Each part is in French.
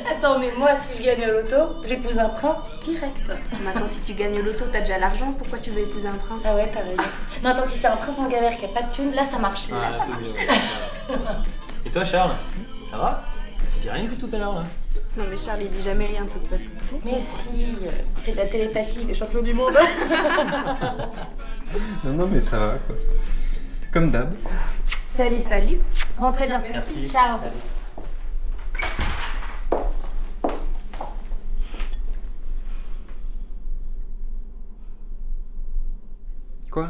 Attends, mais moi, si je gagne au loto, j'épouse un prince direct. Mais attends, si tu gagnes au loto, t'as déjà l'argent, pourquoi tu veux épouser un prince? Ah ouais, t'as raison. Non, attends, si c'est un prince en galère qui a pas de thune, là, ça marche. Ah, ça marche. Et toi, Charles, ça va? Tu dis rien depuis tout à l'heure, là? Non mais Charles, il dit jamais rien de toute façon. Mais si, il fait de la télépathie, les champions du monde. Non, mais ça va, quoi. Comme d'hab. Salut. Rentrez bien. Merci. Ciao. Salut. Quoi?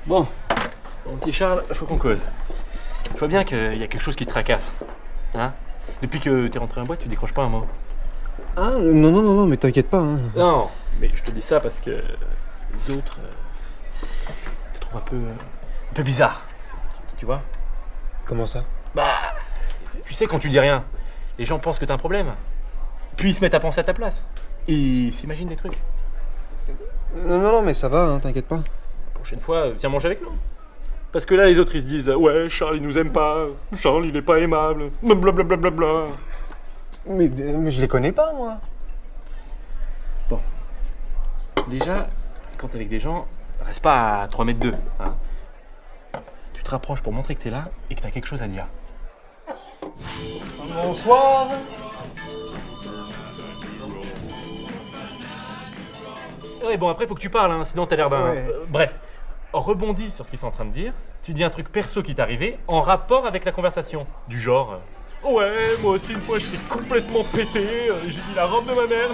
Bon, mon petit Charles, faut qu'on cause. Je vois bien qu'il y a quelque chose qui te tracasse. Hein? Depuis que t'es rentré en boîte, tu décroches pas un mot. Ah, non, mais t'inquiète pas, hein. Non, mais je te dis ça parce que les autres te trouvent un peu bizarre. Tu vois? Comment ça? Bah, tu sais, quand tu dis rien, les gens pensent que t'as un problème. Puis ils se mettent à penser à ta place. Et ils s'imaginent des trucs. Non, mais ça va, hein, t'inquiète pas. Prochaine fois, viens manger avec nous. Parce que là, les autres, ils se disent « Ouais, Charles, il nous aime pas. Charles, il est pas aimable. Blablabla. » Mais je les connais pas, moi. Bon. Déjà, quand t'es avec des gens, reste pas à 3 mètres 2. Hein. Tu te rapproches pour montrer que t'es là et que t'as quelque chose à dire. Bonsoir. Ouais, bon, après, faut que tu parles, hein, sinon t'as l'air d'un... Ouais. Bref, rebondis sur ce qu'ils sont en train de dire. Tu dis un truc perso qui t'est arrivé en rapport avec la conversation. Du genre... Ouais, moi aussi, une fois, j'étais complètement pété, j'ai mis la robe de ma mère.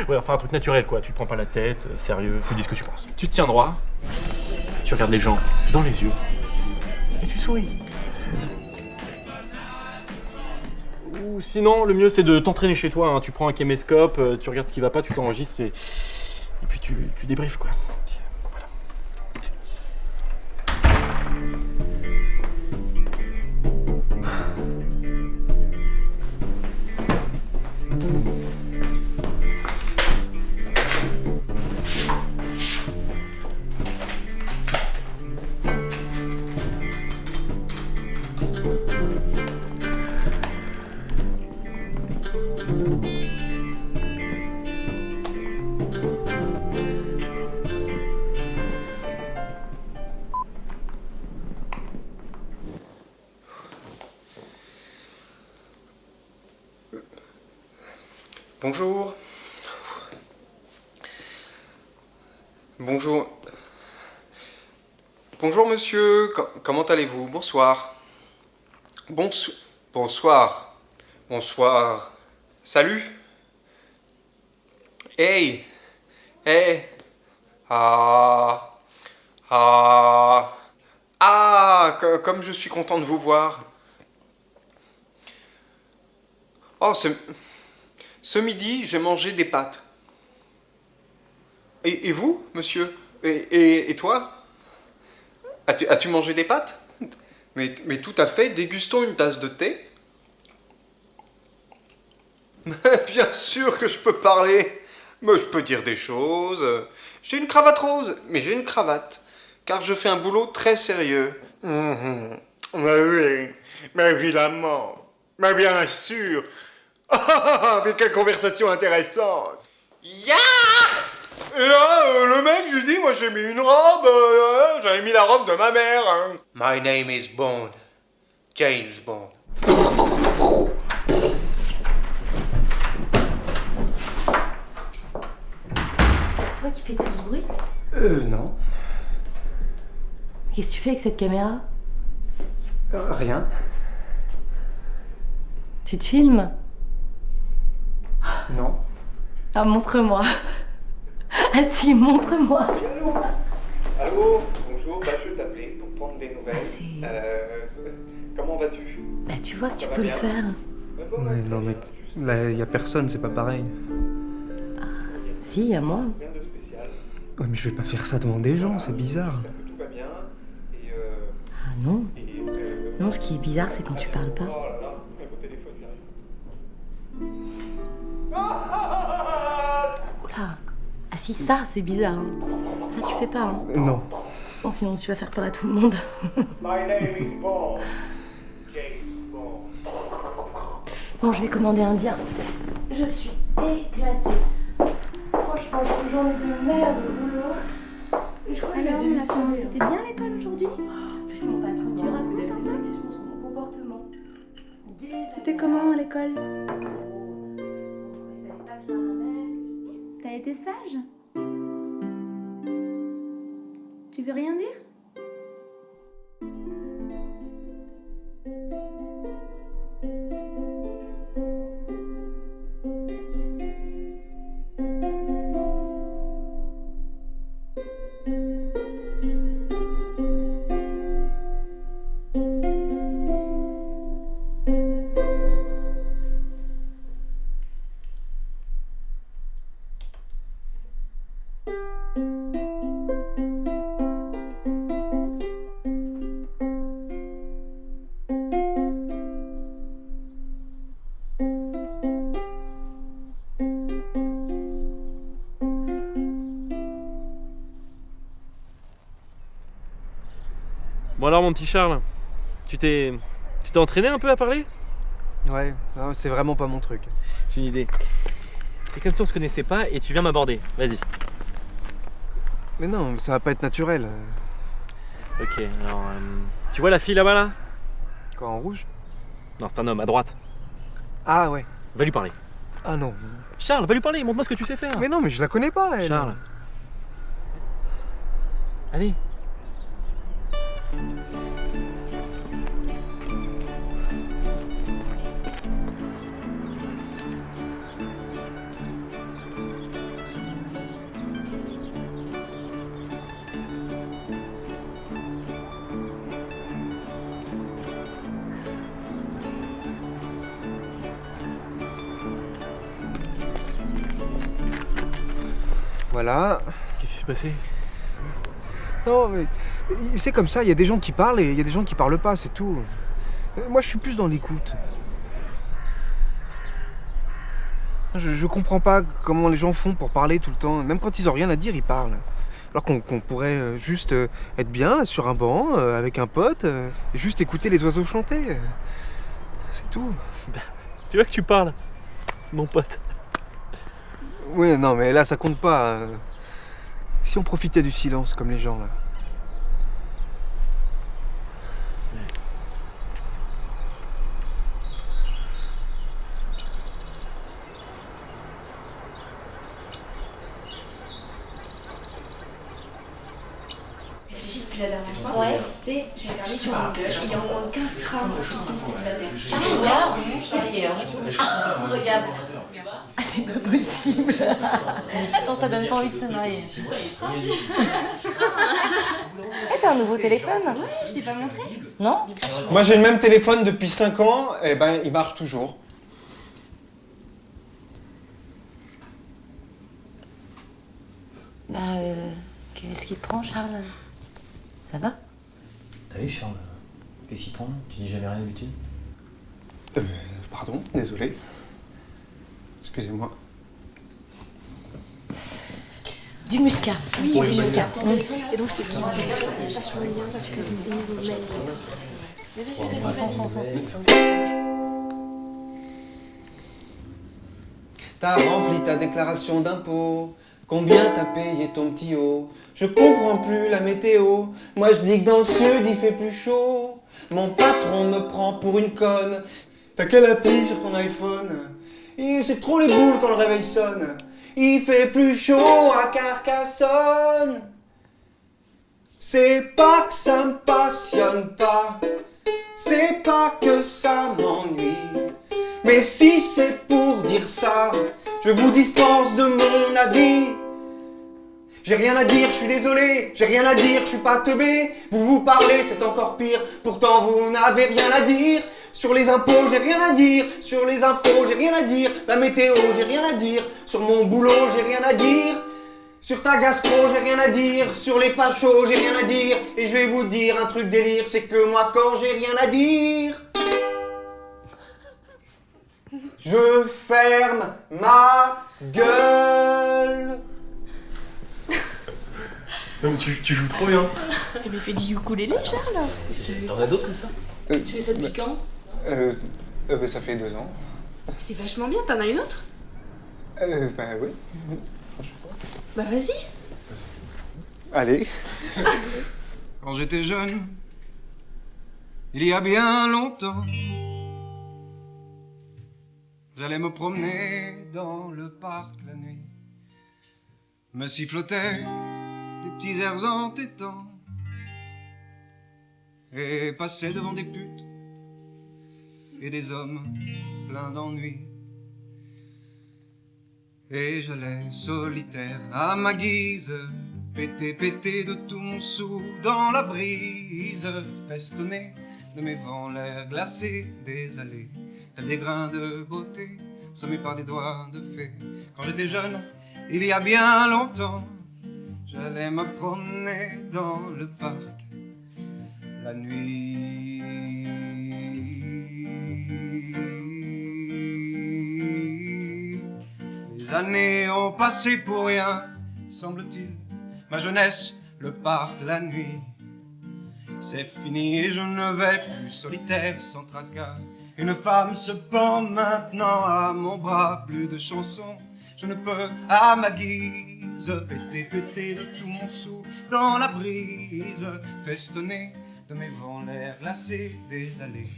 Ouais, enfin, un truc naturel, quoi. Tu te prends pas la tête, sérieux, tu dis ce que tu penses. Tu te tiens droit, tu regardes les gens dans les yeux, et tu souris. Ou sinon, le mieux, c'est de t'entraîner chez toi. Hein. Tu prends un caméscope, tu regardes ce qui va pas, tu t'enregistres, et puis tu débriefes, quoi. Voilà. Bonjour. Bonjour. Bonjour monsieur, comment allez-vous? Bonsoir. Bonsoir. Bonsoir. Salut. Hey. Hey. Ah. Ah. Ah, comme je suis content de vous voir. Oh, ce midi, j'ai mangé des pâtes. Et vous, monsieur? Et toi? As-tu mangé des pâtes? Mais tout à fait, dégustons une tasse de thé. Bien sûr que je peux parler. Mais je peux dire des choses. J'ai une cravate rose, mais j'ai une cravate. Car je fais un boulot très sérieux. Mais oui, mais évidemment. Mais bien sûr. Mais quelle conversation intéressante. Ya! Et là, le mec, je lui dis, moi j'ai mis une robe, j'avais mis la robe de ma mère. Hein. My name is Bond. James Bond. toi qui fais tout ce bruit? Non. Qu'est-ce que tu fais avec cette caméra? Rien. Tu te filmes? Non. Ah, montre-moi. Ah si, montre-moi. Allô, bonjour, je t'appelais pour prendre des nouvelles. C'est... Comment vas-tu? Bah tu vois que tu peux le faire. Ouais, non, mais là, y a personne, c'est pas pareil. Si, y a moi. Rien de spécial, Ouais, mais je vais pas faire ça devant des gens, c'est bizarre. j'espère que tout va bien. Ah non. Non, ce qui est bizarre, c'est quand tu parles pas. Oh là là, vos téléphones, j'arrive. Oula. Ah si, ça, c'est bizarre. Hein. Ça, tu fais pas. Hein. Non. Non, sinon tu vas faire peur à tout le monde. My name is Bond. James Bond. Bon, je vais commander un indien. Je suis éclatée. Franchement, j'ai une journée de merde au boulot. Je crois que je vais démissionner. C'était bien l'école aujourd'hui? En plus, mon patron Tu m'a racontes fait des un peu réflexions sur mon comportement. C'était comment à l'école? Il fallait pas que je la ramène. T'as été sage? Tu veux rien dire? Bon alors mon petit Charles, tu t'es entraîné un peu à parler? Ouais, non, c'est vraiment pas mon truc. J'ai une idée. C'est comme si on se connaissait pas et tu viens m'aborder. Vas-y. Mais non, ça va pas être naturel. Ok, alors... tu vois la fille là-bas là? Quoi, en rouge? Non, c'est un homme, à droite. Ah ouais. Va lui parler. Ah non. Charles, va lui parler, montre-moi ce que tu sais faire. Mais non, mais je la connais pas, elle. Charles. Allez. Voilà. Qu'est-ce qui s'est passé? Non, mais c'est comme ça, il y a des gens qui parlent et il y a des gens qui parlent pas, c'est tout. Moi, je suis plus dans l'écoute. Je comprends pas comment les gens font pour parler tout le temps. Même quand ils ont rien à dire, ils parlent. Alors qu'on pourrait juste être bien là, sur un banc, avec un pote, et juste écouter les oiseaux chanter. C'est tout. Tu vois que tu parles, mon pote. Ouais, non, mais là, ça compte pas. Si on profitait du silence, comme les gens, là. La dernière fois, Ouais. tu sais, j'ai regardé sur Google, il y a au moins 15 princes qui sont célibataires. Regarde. Ah, c'est pas possible. Attends, ça donne pas envie de se marier. Eh, t'as un nouveau téléphone? Ouais, je t'ai pas montré. Non? Moi j'ai le même téléphone depuis 5 ans, et ben il marche toujours. Bah, qu'est-ce qui te prend, Charles? Ça va? T'as vu Charles? Qu'est-ce qu'il prend? Tu dis jamais rien d'habitude? Pardon, désolé. Excusez-moi. Du muscat. Oui, du muscat. Et donc je te dis, T'as rempli ta déclaration d'impôt. Combien t'as payé ton petit haut? Je comprends plus la météo. Moi je dis que dans le sud il fait plus chaud. Mon patron me prend pour une conne. T'as quelle appli sur ton iPhone? Et c'est trop les boules quand le réveil sonne. il fait plus chaud à Carcassonne. C'est pas que ça me passionne pas, c'est pas que ça m'ennuie. Mais si c'est pour dire ça, je vous dispense de mon avis. J'ai rien à dire, je suis désolé, j'ai rien à dire, je suis pas teubé. Vous parlez, c'est encore pire, pourtant vous n'avez rien à dire. Sur les impôts, j'ai rien à dire, sur les infos, j'ai rien à dire. La météo, j'ai rien à dire, sur mon boulot, j'ai rien à dire. Sur ta gastro, j'ai rien à dire, sur les fachos, j'ai rien à dire. Et je vais vous dire un truc délire, c'est que moi quand j'ai rien à dire, je ferme ma gueule. Non mais tu joues trop bien. Eh mais fais du ukulélé, Charles. T'en as d'autres comme ça? Tu fais ça depuis quand? Ça fait 2 ans. C'est vachement bien, t'en as une autre? Bah oui. Bah vas-y. Allez. Quand j'étais jeune, il y a bien longtemps, j'allais me promener dans le parc la nuit, me sifflotais des petits airs entêtants et passais devant des putes et des hommes pleins d'ennui. Et j'allais solitaire à ma guise, péter de tout mon sou dans la brise, festonner de mes vents l'air glacé des allées, des grains de beauté semés par des doigts de fée. Quand j'étais jeune, il y a bien longtemps, j'allais me promener dans le parc la nuit. Les années ont passé pour rien, semble-t-il. Ma jeunesse, le parc la nuit, c'est fini et je ne vais plus solitaire sans tracas. Une femme se pend maintenant à mon bras, plus de chansons, je ne peux à ma guise péter de tout mon sou dans la brise, festonner de mes vents l'air glacé des allées,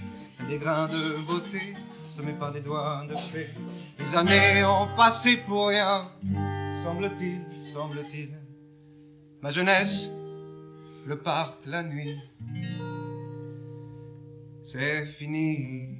des grains de beauté semés par des doigts de fée. Les années ont passé pour rien, semble-t-il. Ma jeunesse, le parc la nuit, c'est fini.